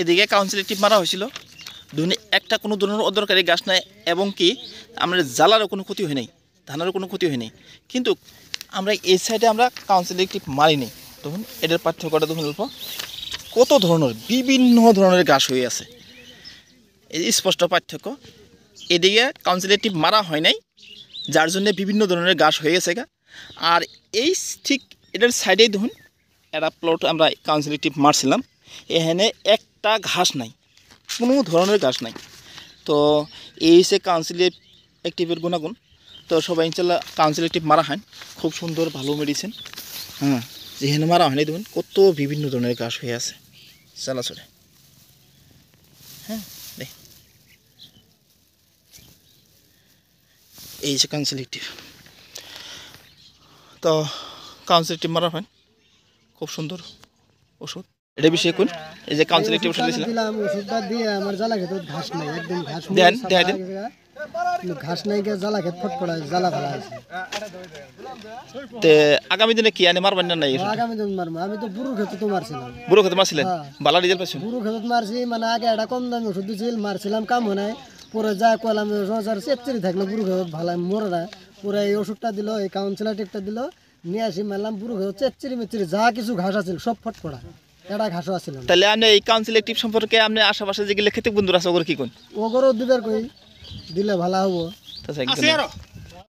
এদিকে কাউন্সিলের টিপ মারা হয়েছিল, ধরুন একটা কোনো ধরনের অদরকারি গাছ নাই এবং কি আমরা জ্বালারও কোনো ক্ষতি হয় নাই, ধানেরও কোনো ক্ষতি হয় নাই। কিন্তু আমরা এই সাইডে আমরা কাউন্সিলের টিপ মারিনি। তখন এটার পার্থক্যটা তখন অল্প কত ধরনের বিভিন্ন ধরনের গাছ হয়ে আছে, এই স্পষ্ট পার্থক্য। এদিকে কাউন্সিলের টিপ মারা হয় নাই, যার জন্য বিভিন্ন ধরনের গাছ হয়ে গেছে গা। আর এই ঠিক এটার সাইডেই দেখুন একটা প্লট আমরা কাউন্সিলের টিপ মারছিলাম, এখানে একটা ঘাস নাই, কোনো ধরনের ঘাস নাই। তো এই হচ্ছে কাউন্সিলের অ্যাক্টিভের গুণাগুণ। তো সবাই ইনশাল্লাহ কাউন্সিলের টিপ মারা হয়, খুব সুন্দর ভালো মেডিসিন। হ্যাঁ, যেখানে মারা হয়নি দেখুন কত বিভিন্ন ধরনের ঘাস হয়ে আছে চালাচলে। হ্যাঁ, দেখ এই যে কাউন্সিলের টিপ। তো কাউন্সিলের টিপ মারা হয় খুব সুন্দর ওষুধ। এটা বিষয়ে কোন এই যে কাউন্সিলের টিপ ওষুধ দিলাম, ওষুধটা দিয়ে আমার জ্বালা খেতে ঘাস নাই, একদম ঘাস দেন দেন ঘাস নাই গে জ্বালা খেতে ফটফটায় জ্বালা ফেলা আছে। তে আগামী দিনে কি আনে মারবেন না নাই? আগামী দিন মারবো। আমি তো বুড়ো খেতে তো মারছিলাম। বুড়ো খেতে মারছিলেন, বালা রেজাল্ট পাইছেন? বুড়ো খেতে মারছি, মানে আগে একটা কম দামি ওষুধ দিয়েছিল, মারছিলাম কাম হয় নাই। পরে যা কলাম রোজার চেচ্চেরি থাকলো বুড়ো খেতে ভালো মরে না। পরে এই ওষুধটা দিল, এই কাউন্সিলার টিপটা দিল, নিয়ে আসি মারলাম। বুড়ো খেতে চেচ্চেরি মেচ্চেরি যা কিছু ঘাস আছিল সব ফটফটা, এটা ঘাসও আছিল। তাহলে আপনি এই কাউন্সিলের টিপ সম্পর্কে আপনি আশেপাশে যেগুলো খেতে বন্ধুরা আছে ওগুলো কি কোন? ওগরও দিবার কই দিলে ভালো হবো।